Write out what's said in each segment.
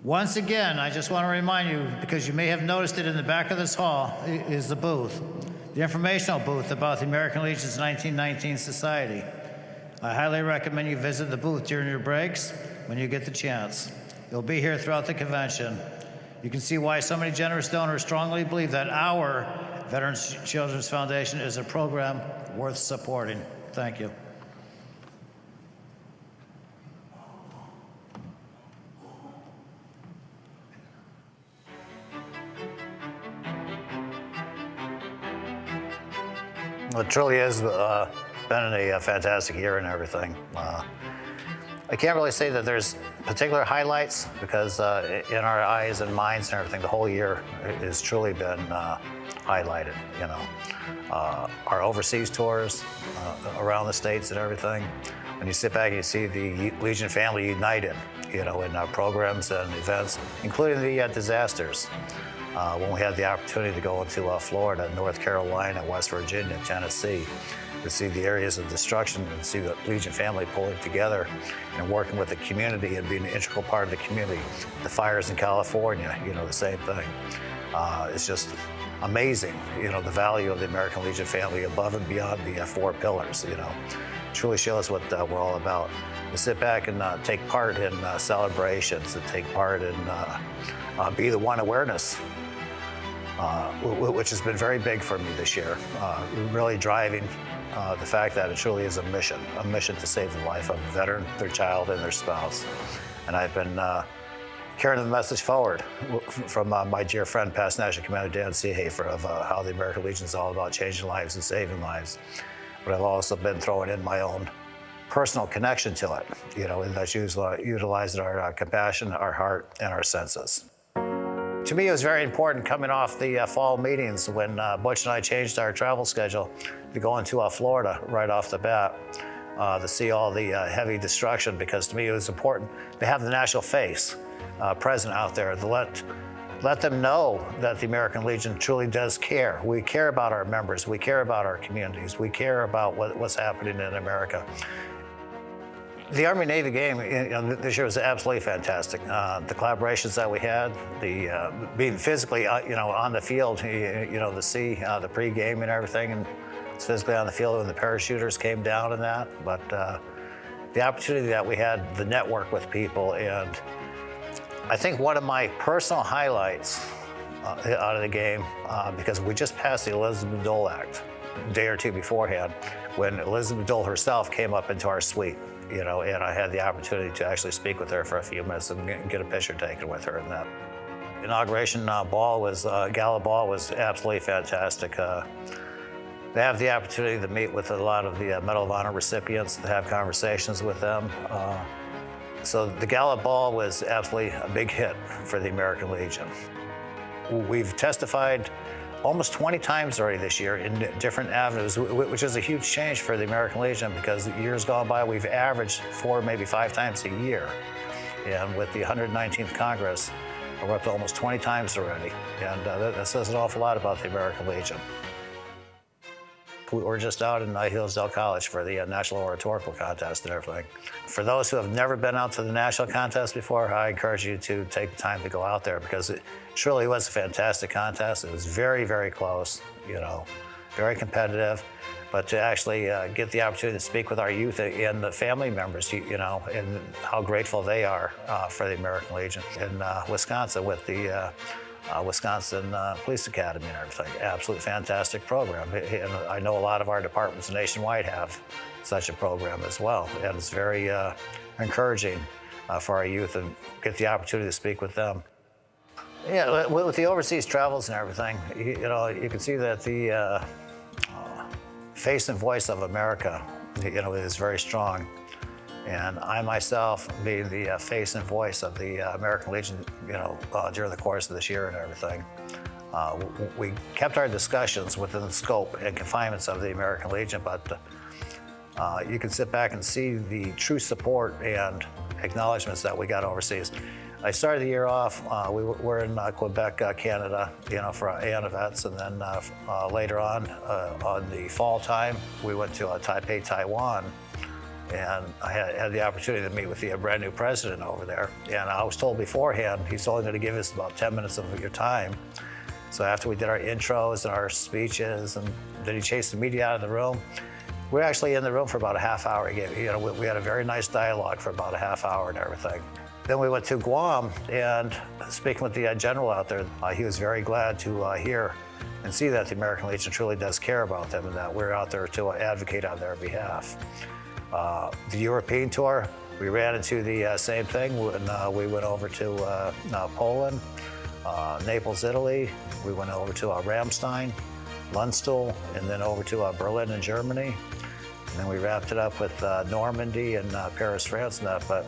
Once again, I just want to remind you, because you may have noticed it in the back of this hall, is the booth, the informational booth about the American Legion's 1919 Society. I highly recommend you visit the booth during your breaks when you get the chance. You'll be here throughout the convention. You can see why so many generous donors strongly believe that our Veterans Children's Foundation is a program worth supporting. Thank you. Well, it truly has been a fantastic year and everything. I can't really say that there's particular highlights because in our eyes and minds and everything, the whole year has truly been highlighted. You know, our overseas tours around the states and everything. When you sit back and you see the Legion family united, you know, in programs and events, including the disasters. When we had the opportunity to go into Florida, North Carolina, West Virginia, Tennessee, to see the areas of destruction and see the Legion family pulling together and working with the community and being an integral part of the community. The fires in California, you know, the same thing. It's just amazing, you know, the value of the American Legion family above and beyond the four pillars, you know. Truly shows what we're all about. To sit back and take part in celebrations, to take part in Be the One awareness, which has been very big for me this year, really driving the fact that it truly is a mission to save the life of a veteran, their child, and their spouse. And I've been carrying the message forward from my dear friend, past National Commander Dan Seehafer, of how the American Legion is all about changing lives and saving lives. But I've also been throwing in my own personal connection to it, you know, and that's utilizing our compassion, our heart, and our senses. To me, it was very important coming off the fall meetings when Butch and I changed our travel schedule to go into Florida right off the bat to see all the heavy destruction, because to me it was important to have the national face present out there to let them know that the American Legion truly does care. We care about our members, we care about our communities, we care about what's happening in America. The Army-Navy game, you know, this year was absolutely fantastic. The collaborations that we had, the being physically, you know, on the field, you know, to see the pre-game and everything, and it's physically on the field when the parachuters came down and that. But the opportunity that we had, the network with people, and I think one of my personal highlights out of the game, because we just passed the Elizabeth Dole Act a day or two beforehand, when Elizabeth Dole herself came up into our suite. You know, and I had the opportunity to actually speak with her for a few minutes and get a picture taken with her and that. Inauguration ball was, gala ball was absolutely fantastic. They have the opportunity to meet with a lot of the Medal of Honor recipients, to have conversations with them. So the gala ball was absolutely a big hit for the American Legion. We've testified almost 20 times already this year in different avenues, which is a huge change for the American Legion, because years gone by, we've averaged 4, maybe 5 times a year. And with the 119th Congress, we're up to almost 20 times already. And that says an awful lot about the American Legion. We're just out in Hillsdale College for the National Oratorical Contest and everything. For those who have never been out to the national contest before, I encourage you to take the time to go out there, because it truly was a fantastic contest. It was very, very close, you know, very competitive. But to actually get the opportunity to speak with our youth and the family members, you know, and how grateful they are for the American Legion in Wisconsin with the Wisconsin Police Academy and everything. Absolutely fantastic program. And I know a lot of our departments nationwide have such a program as well. And it's very encouraging for our youth and get the opportunity to speak with them. Yeah, with the overseas travels and everything, you know, you can see that the face and voice of America, you know, is very strong. And I myself, being the face and voice of the American Legion, you know, during the course of this year and everything, we kept our discussions within the scope and confinements of the American Legion, but you can sit back and see the true support and acknowledgments that we got overseas. I started the year off, we were in Quebec, Canada, you know, for AN events, and then later on the fall time, we went to Taipei, Taiwan, And I had the opportunity to meet with the brand new president over there. And I was told beforehand, he's only going to give us about 10 minutes of your time. So after we did our intros and our speeches, and then he chased the media out of the room, we were actually in the room for about a half hour. We had a very nice dialogue for about a half hour and everything. Then we went to Guam, and speaking with the general out there, he was very glad to hear and see that the American Legion truly does care about them and that we're out there to advocate on their behalf. The European tour, we ran into the same thing when we went over to Poland, Naples, Italy. We went over to Ramstein, Landstuhl, and then over to Berlin in Germany. And then we wrapped it up with Normandy and Paris, France, and that. But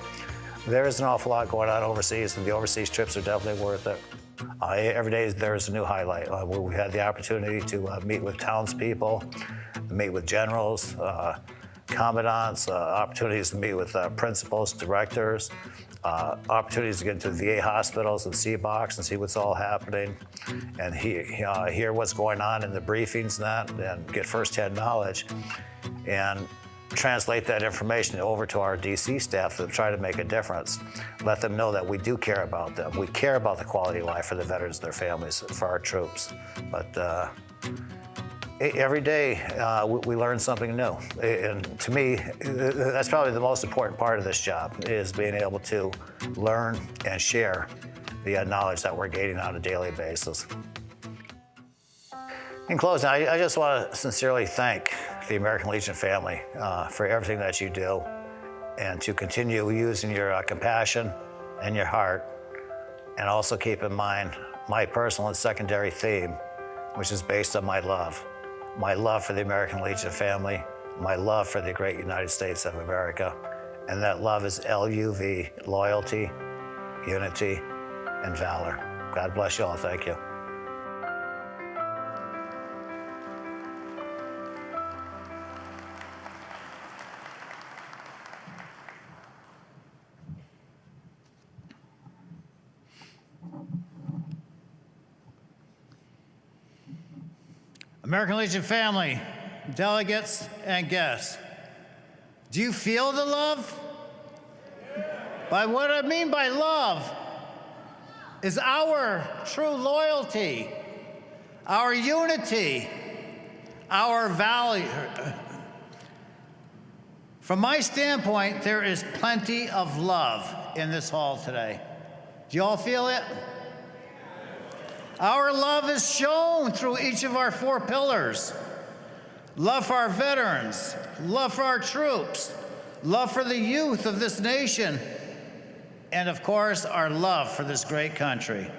there is an awful lot going on overseas, and the overseas trips are definitely worth it. Every day there is a new highlight. We had the opportunity to meet with townspeople, meet with generals, commandants, opportunities to meet with principals, directors, opportunities to get into VA hospitals and see box and see what's all happening, and hear what's going on in the briefings and that, and get firsthand knowledge, and translate that information over to our DC staff to try to make a difference. Let them know that we do care about them. We care about the quality of life for the veterans, their families, for our troops. But every day we learn something new. And to me, that's probably the most important part of this job, is being able to learn and share the knowledge that we're gaining on a daily basis. In closing, I just want to sincerely thank the American Legion family for everything that you do, and to continue using your compassion and your heart, and also keep in mind my personal and secondary theme, which is based on my love for the American Legion family, my love for the great United States of America, and that love is LUV, loyalty, unity, and valor. God bless you all. Thank you. American Legion family, delegates, and guests, do you feel the love? By what I mean by love is our true loyalty, our unity, our value. From my standpoint, there is plenty of love in this hall today. Do you all feel it? Our love is shown through each of our 4 pillars. Love for our veterans, love for our troops, love for the youth of this nation, and of course, our love for this great country.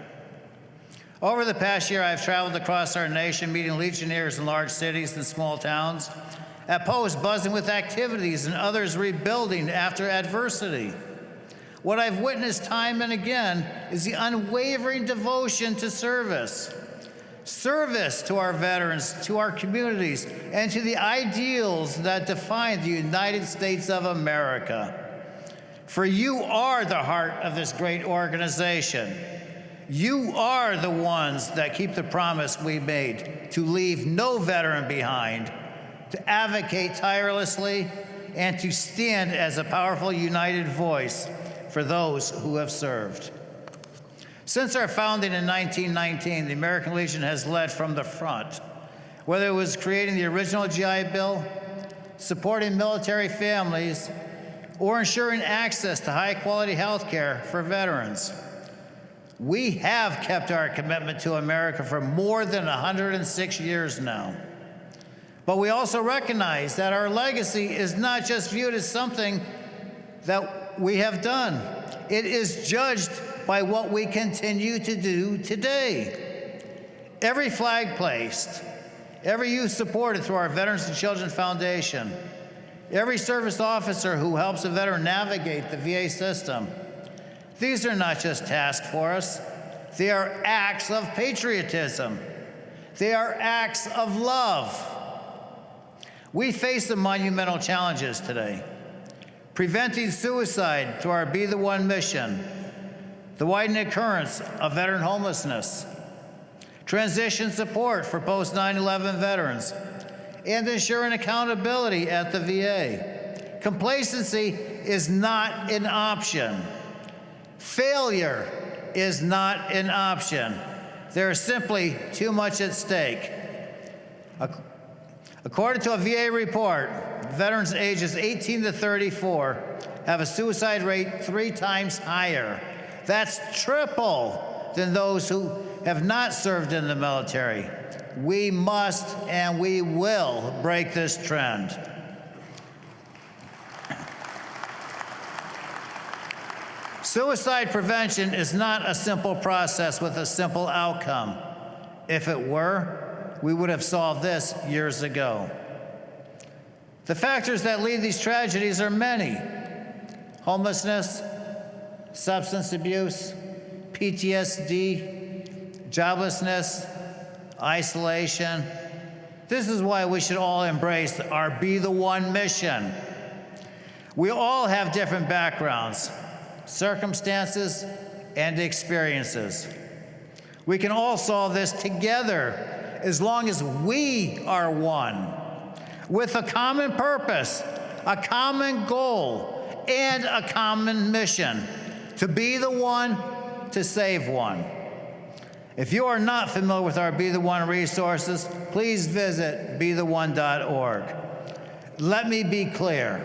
Over the past year, I've traveled across our nation, meeting Legionnaires in large cities and small towns, at posts buzzing with activities and others rebuilding after adversity. What I've witnessed time and again is the unwavering devotion to service. Service to our veterans, to our communities, and to the ideals that define the United States of America. For you are the heart of this great organization. You are the ones that keep the promise we made to leave no veteran behind, to advocate tirelessly, and to stand as a powerful united voice for those who have served. Since our founding in 1919, the American Legion has led from the front, whether it was creating the original GI Bill, supporting military families, or ensuring access to high-quality health care for veterans. We have kept our commitment to America for more than 106 years now. But we also recognize that our legacy is not just viewed as something that we have done. It is judged by what we continue to do today. Every flag placed, every youth supported through our Veterans and Children Foundation, every service officer who helps a veteran navigate the VA system, these are not just tasks for us. They are acts of patriotism. They are acts of love. We face some monumental challenges today. Preventing suicide through our Be the One mission, the widening occurrence of veteran homelessness, transition support for post-9/11 veterans, and ensuring accountability at the VA, Complacency is not an option. Failure is not an option. There is simply too much at stake. According to a VA report, veterans ages 18 to 34 have a suicide rate 3 times higher. That's triple than those who have not served in the military. We must and we will break this trend. Suicide prevention is not a simple process with a simple outcome. If it were, we would have solved this years ago. The factors that lead these tragedies are many: homelessness, substance abuse, PTSD, joblessness, isolation. This is why we should all embrace our Be the One mission. We all have different backgrounds, circumstances, and experiences. We can all solve this together as long as we are one, with a common purpose, a common goal, and a common mission: to be the one, to save one. If you are not familiar with our Be the One resources, please visit BeTheOne.org. Let me be clear.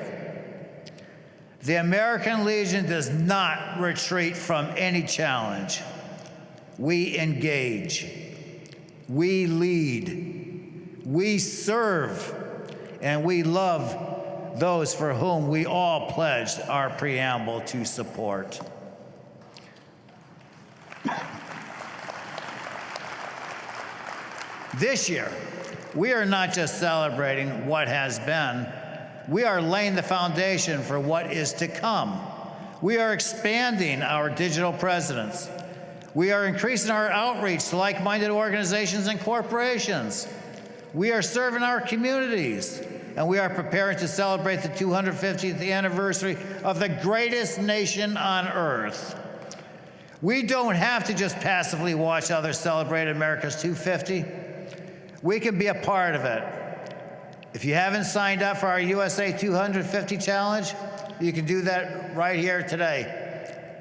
The American Legion does not retreat from any challenge. We engage, we lead, we serve, and we love those for whom we all pledged our preamble to support. This year, we are not just celebrating what has been, we are laying the foundation for what is to come. We are expanding our digital presence. We are increasing our outreach to like-minded organizations and corporations. We are serving our communities, and we are preparing to celebrate the 250th anniversary of the greatest nation on earth. We don't have to just passively watch others celebrate America's 250. We can be a part of it. If you haven't signed up for our USA 250 Challenge, you can do that right here today,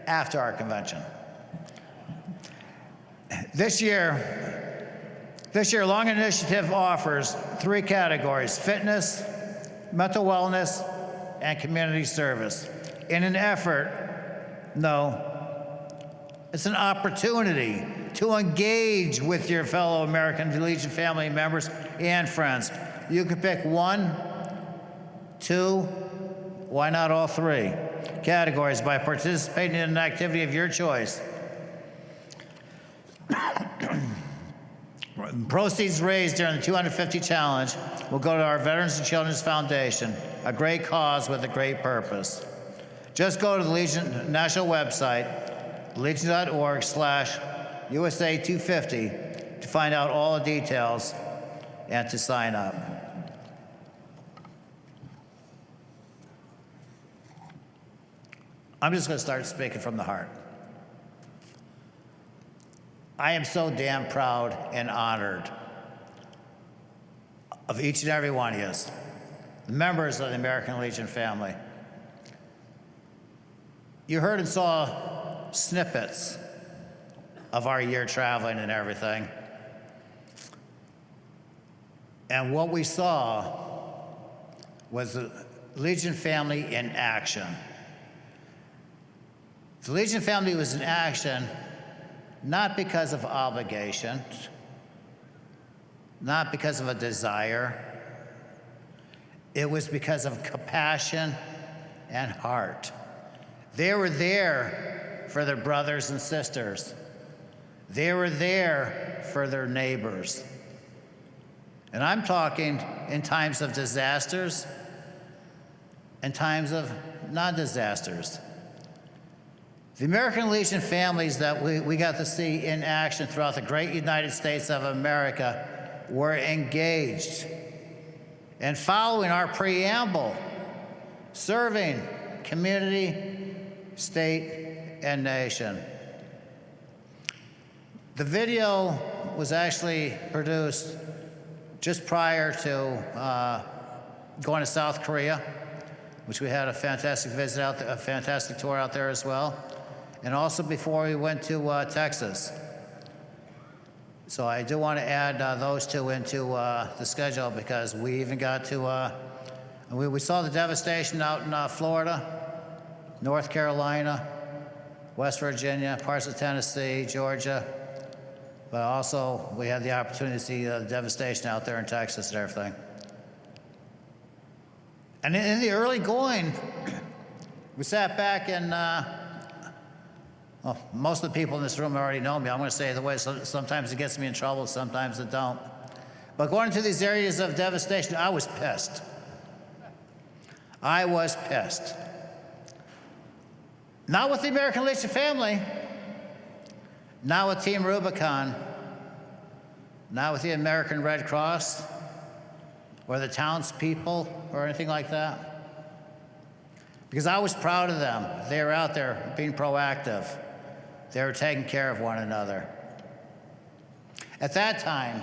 after our convention. This year, Long Initiative offers 3 categories: fitness, mental wellness, and community service. In an effort, it's an opportunity to engage with your fellow American Legion family members and friends. You can pick 1, 2, why not all 3 categories by participating in an activity of your choice. Proceeds raised during the 250 Challenge will go to our Veterans and Children's Foundation, a great cause with a great purpose. Just go to the Legion National website, legion.org/USA250, to find out all the details and to sign up. I'm just going to start speaking from the heart. I am so damn proud and honored of each and every one of you, the members of the American Legion family. You heard and saw snippets of our year traveling and everything. And what we saw was the Legion family in action. The Legion family was in action not because of obligation, not because of a desire. It was because of compassion and heart. They were there for their brothers and sisters. They were there for their neighbors. And I'm talking in times of disasters and times of non-disasters. The American Legion families that we got to see in action throughout the great United States of America were engaged and following our preamble, serving community, state, and nation. The video was actually produced just prior to going to South Korea. which we had a fantastic visit out there, a fantastic tour out there as well. And also before we went to Texas. So I do want to add those two into the schedule because we even got to, we saw the devastation out in Florida, North Carolina, West Virginia, parts of Tennessee, Georgia. But also we had the opportunity to see the devastation out there in Texas and everything. And in the early going, we sat back and, well, most of the people in this room already know me. I'm going to say the way sometimes it gets me in trouble, sometimes it don't. But going into these areas of devastation, I was pissed. I was pissed. Not with the American Legion family, not with Team Rubicon, not with the American Red Cross, or the townspeople, or anything like that. Because I was proud of them. They were out there being proactive. They were taking care of one another. At that time,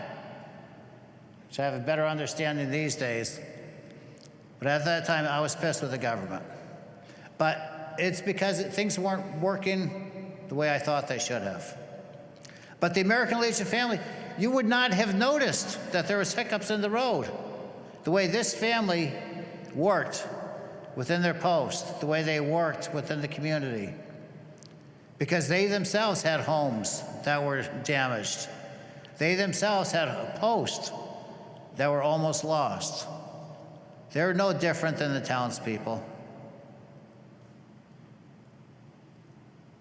which I have a better understanding these days, but at that time I was pissed with the government. But it's because things weren't working the way I thought they should have. But the American Legion family, you would not have noticed that there was hiccups in the road. The way this family worked within their post, the way they worked within the community. Because they themselves had homes that were damaged. They themselves had a post that were almost lost. They're no different than the townspeople.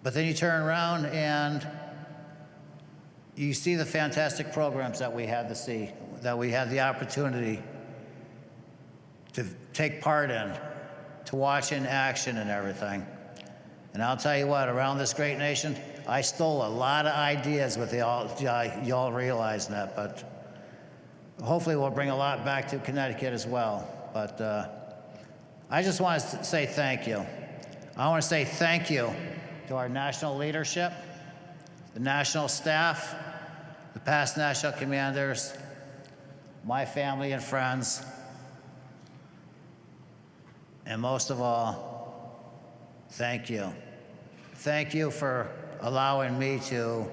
But then you turn around and you see the fantastic programs that we had to see, that we had the opportunity to take part in, to watch in action and everything. And I'll tell you what, around this great nation, I stole a lot of ideas with y'all realizing that, but hopefully we'll bring a lot back to Connecticut as well. But I just want to say thank you. I want to say thank you to our national leadership, the national staff, the past national commanders, my family and friends, and most of all, thank you. Thank you for allowing me to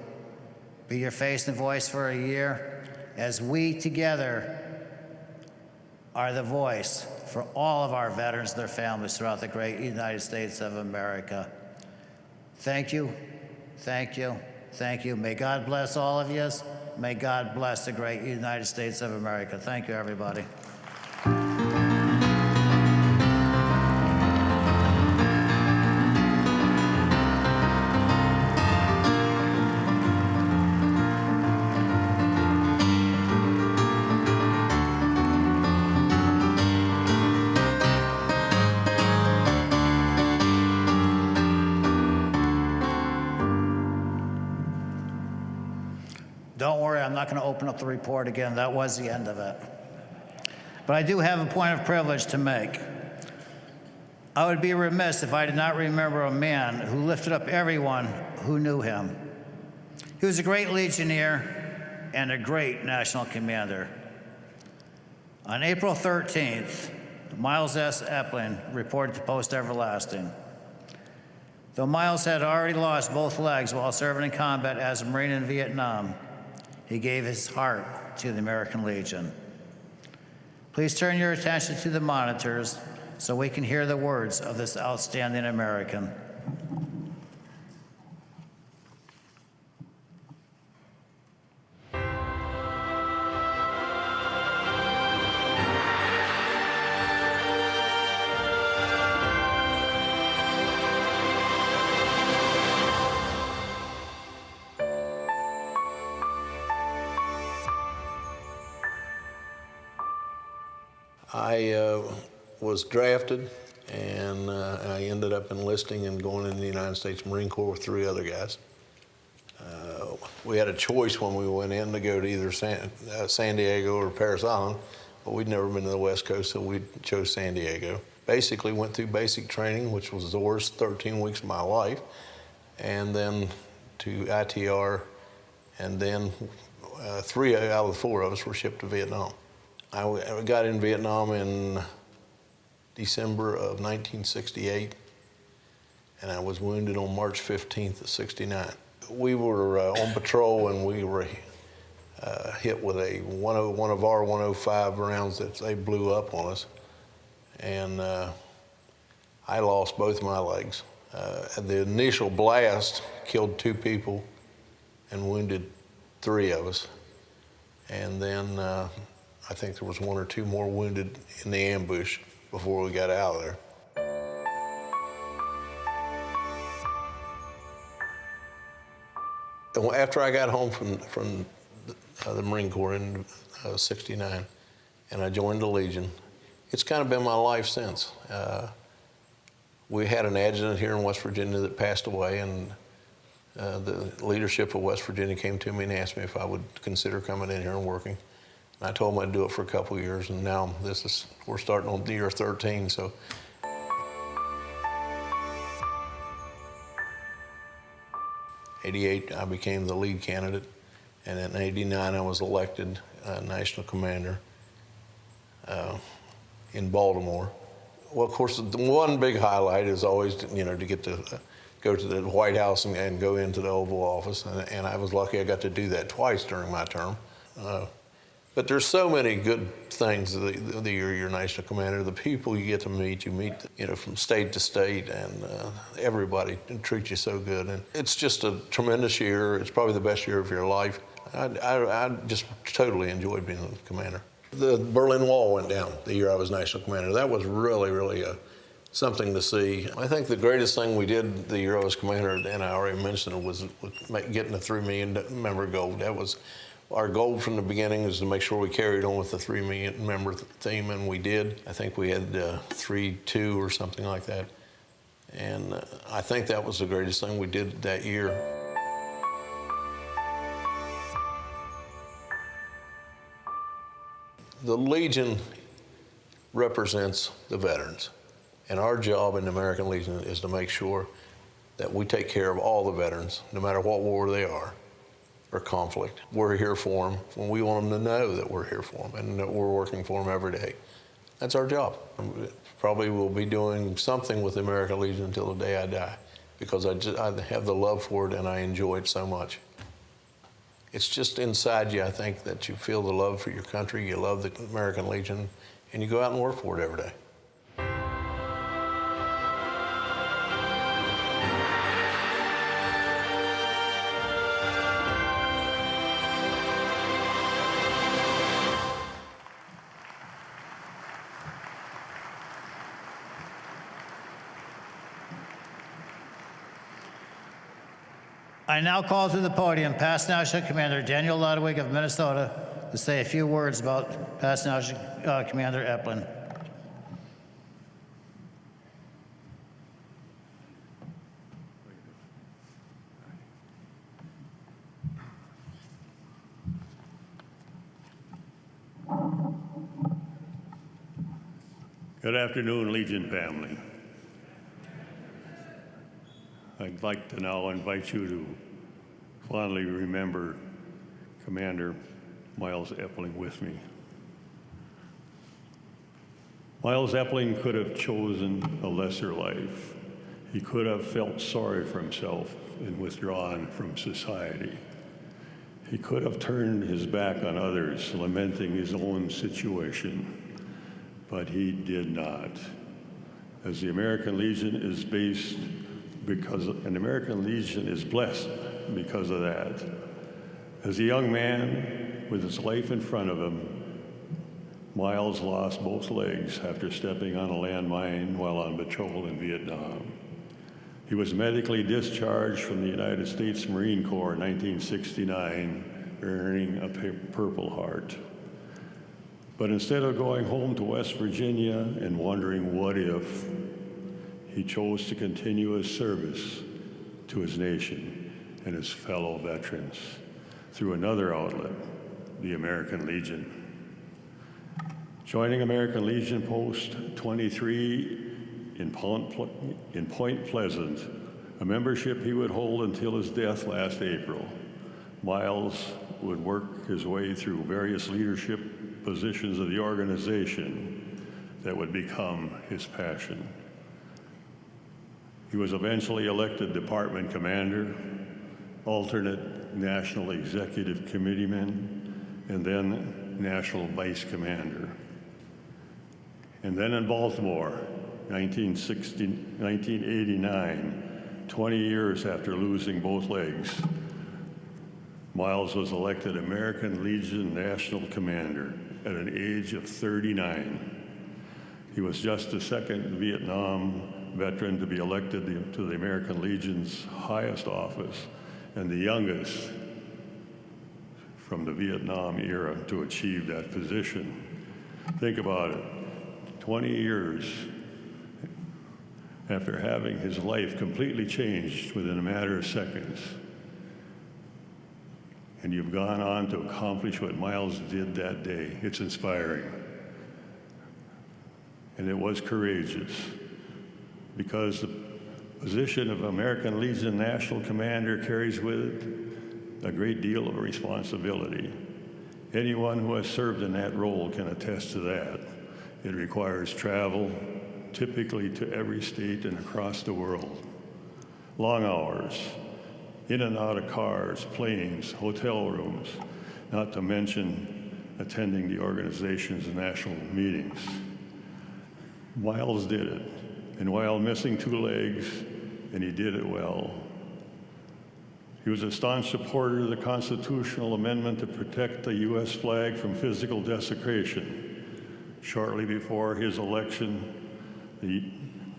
be your face and voice for a year as we together are the voice for all of our veterans and their families throughout the great United States of America. Thank you, thank you, thank you. May God bless all of you. May God bless the great United States of America. Thank you, everybody. Don't worry, I'm not going to open up the report again. That was the end of it. But I do have a point of privilege to make. I would be remiss if I did not remember a man who lifted up everyone who knew him. He was a great Legionnaire and a great national commander. On April 13th, Miles S. Epling reported to Post Everlasting. Though Miles had already lost both legs while serving in combat as a Marine in Vietnam, he gave his heart to the American Legion. Please turn your attention to the monitors so we can hear the words of this outstanding American. I was drafted, and I ended up enlisting and going into the United States Marine Corps with 3 other guys. We had a choice when we went in to go to either San Diego or Paris Island, but we'd never been to the West Coast, so we chose San Diego. Basically went through basic training, which was the worst 13 weeks of my life, and then to ITR, and then 3 out of the 4 of us were shipped to Vietnam. I got in Vietnam in December of 1968, and I was wounded on March 15th of 69. We were on patrol, and we were hit with one of our 105 rounds that they blew up on us, and I lost both my legs. The initial blast killed 2 people and wounded 3 of us, and then I think there was 1 or 2 more wounded in the ambush before we got out of there. After I got home from the Marine Corps in '69, and I joined the Legion, it's kind of been my life since. We had an adjutant here in West Virginia that passed away, and the leadership of West Virginia came to me and asked me if I would consider coming in here and working. And I told them I'd do it for a couple of years, and now we're starting on year 13. So. '88, I became the lead candidate, and in '89, I was elected national commander in Baltimore. Well, of course, the one big highlight is always, to get to go to the White House and go into the Oval Office, and I was lucky I got to do that twice during my term. But there's so many good things the year you're national commander. The people you get to meet, from state to state, and everybody treats you so good. And it's just a tremendous year. It's probably the best year of your life. I just totally enjoyed being the commander. The Berlin Wall went down the year I was national commander. That was really, really something to see. I think the greatest thing we did the year I was commander, and I already mentioned it, was getting the 3 million member goal. That was our goal from the beginning, is to make sure we carried on with the 3 million member theme, and we did. I think we had 3.2 or something like that. And I think that was the greatest thing we did that year. The Legion represents the veterans, and our job in the American Legion is to make sure that we take care of all the veterans, no matter what war they are or conflict. We're here for them when we want them to know that we're here for them and that we're working for them every day. That's our job. Probably will be doing something with the American Legion until the day I die, because I have the love for it and I enjoy it so much. It's just inside you, I think, that you feel the love for your country, you love the American Legion, and you go out and work for it every day. I now call to the podium past National Commander Daniel Ludwig of Minnesota to say a few words about past National Commander Epling. Good afternoon, Legion family. I'd like to now invite you to fondly remember Commander Miles Epling with me. Miles Epling could have chosen a lesser life. He could have felt sorry for himself and withdrawn from society. He could have turned his back on others, lamenting his own situation, but he did not. As the American Legion is based an American Legion is blessed because of that. As a young man with his life in front of him, Miles lost both legs after stepping on a landmine while on patrol in Vietnam. He was medically discharged from the United States Marine Corps in 1969, earning a Purple Heart. But instead of going home to West Virginia and wondering what if, he chose to continue his service to his nation and his fellow veterans through another outlet, the American Legion. Joining American Legion Post 23 in Point Pleasant, a membership he would hold until his death last April, Miles would work his way through various leadership positions of the organization that would become his passion. He was eventually elected department commander, alternate National Executive Committeeman, and then National Vice Commander. And then in Baltimore, 1989, 20 years after losing both legs, Miles was elected American Legion National Commander at an age of 39. He was just the second Vietnam veteran to be elected to the American Legion's highest office and the youngest from the Vietnam era to achieve that position. Think about it, 20 years after having his life completely changed within a matter of seconds, and you've gone on to accomplish what Miles did that day. It's inspiring. And it was courageous, because the position of American Legion National Commander carries with it a great deal of responsibility. Anyone who has served in that role can attest to that. It requires travel, typically to every state and across the world. Long hours, in and out of cars, planes, hotel rooms, not to mention attending the organization's national meetings. Miles did it, and while missing 2 legs, and he did it well. He was a staunch supporter of the constitutional amendment to protect the U.S. flag from physical desecration. Shortly before his election, the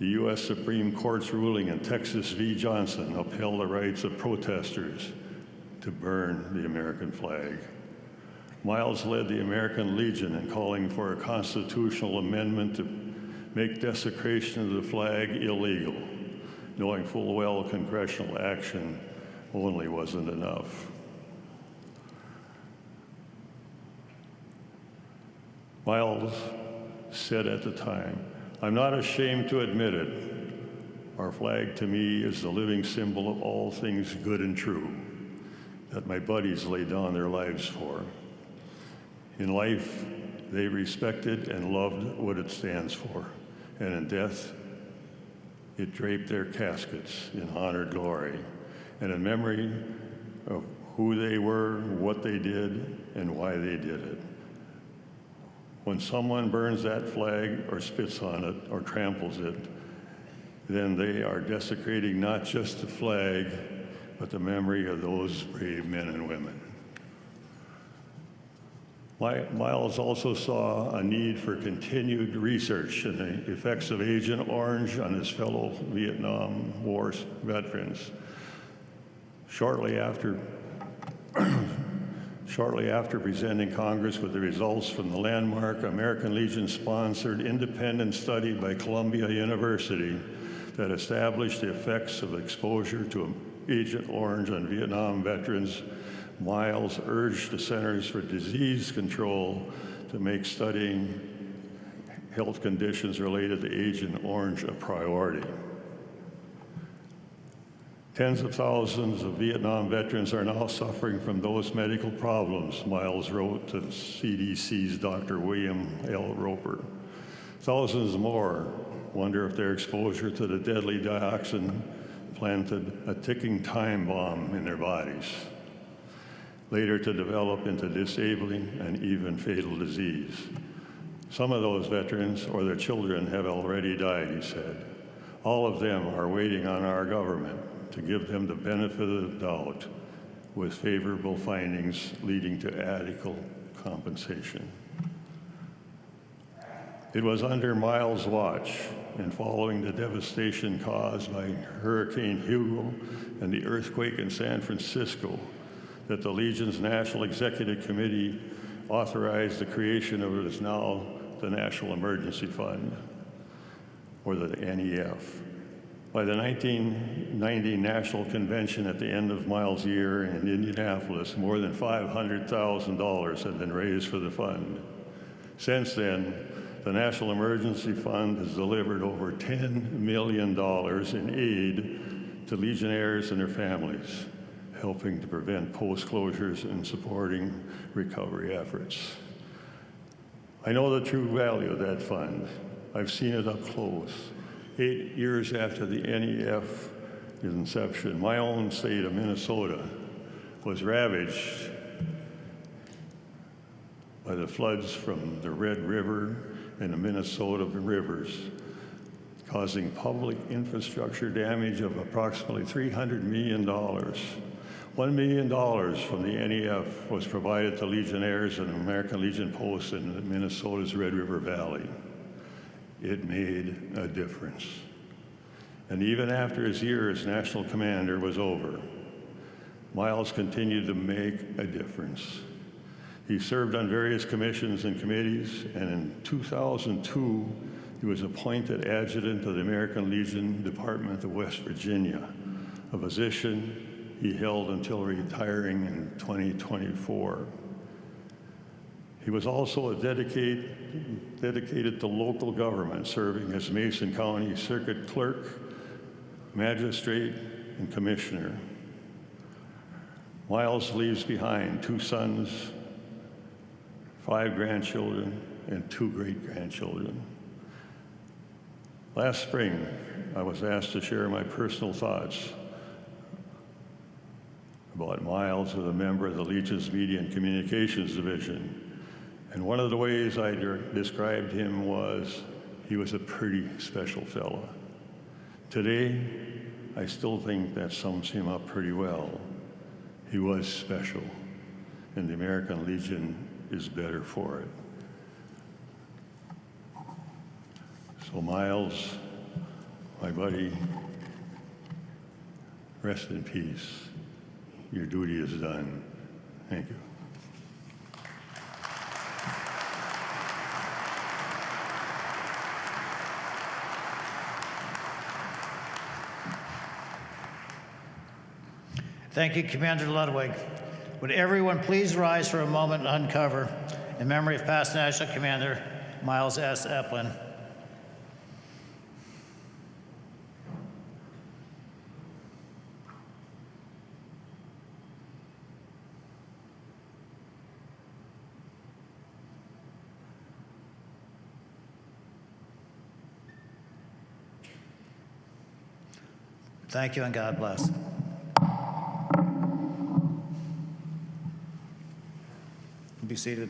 U.S. Supreme Court's ruling in Texas v. Johnson upheld the rights of protesters to burn the American flag. Miles led the American Legion in calling for a constitutional amendment to make desecration of the flag illegal, knowing full well congressional action only wasn't enough. Miles said at the time, "I'm not ashamed to admit it. Our flag to me is the living symbol of all things good and true that my buddies laid down their lives for. In life, they respected and loved what it stands for, and in death, it draped their caskets in honored glory and in memory of who they were, what they did, and why they did it. When someone burns that flag or spits on it or tramples it, then they are desecrating not just the flag, but the memory of those brave men and women." Miles also saw a need for continued research in the effects of Agent Orange on his fellow Vietnam War veterans. Shortly after presenting Congress with the results from the landmark American Legion-sponsored independent study by Columbia University that established the effects of exposure to Agent Orange on Vietnam veterans, Miles urged the Centers for Disease Control to make studying health conditions related to Agent Orange a priority. Tens of thousands of Vietnam veterans are now suffering from those medical problems, Miles wrote to the CDC's Dr. William L. Roper. Thousands more wonder if their exposure to the deadly dioxin planted a ticking time bomb in their bodies, later to develop into disabling and even fatal disease. Some of those veterans or their children have already died, he said. All of them are waiting on our government to give them the benefit of the doubt with favorable findings leading to adequate compensation. It was under Miles' watch and following the devastation caused by Hurricane Hugo and the earthquake in San Francisco that the Legion's National Executive Committee authorized the creation of what is now the National Emergency Fund, or the NEF. By the 1990 National Convention at the end of Miles' year in Indianapolis, more than $500,000 had been raised for the fund. Since then, the National Emergency Fund has delivered over $10 million in aid to Legionnaires and their families, helping to prevent post-closures and supporting recovery efforts. I know the true value of that fund, I've seen it up close. 8 years after the NEF's inception, my own state of Minnesota was ravaged by the floods from the Red River and the Minnesota rivers, causing public infrastructure damage of approximately $300 million. $1 million from the NEF was provided to Legionnaires and American Legion posts in Minnesota's Red River Valley. It made a difference. And even after his year as national commander was over, Miles continued to make a difference. He served on various commissions and committees, and in 2002, he was appointed adjutant of the American Legion Department of West Virginia, a position he held until retiring in 2024. He was also dedicated to local government, serving as Mason County Circuit Clerk, Magistrate, and Commissioner. Miles leaves behind 2 sons, 5 grandchildren, and 2 great-grandchildren. Last spring, I was asked to share my personal thoughts about Miles as a member of the Legion's Media and Communications Division. And one of the ways I described him was he was a pretty special fella. Today, I still think that sums him up pretty well. He was special, and the American Legion is better for it. So Miles, my buddy, rest in peace. Your duty is done. Thank you. Thank you, Commander Ludwig. Would everyone please rise for a moment and uncover in memory of past National Commander Miles S. Epling. Thank you and God bless. Be seated.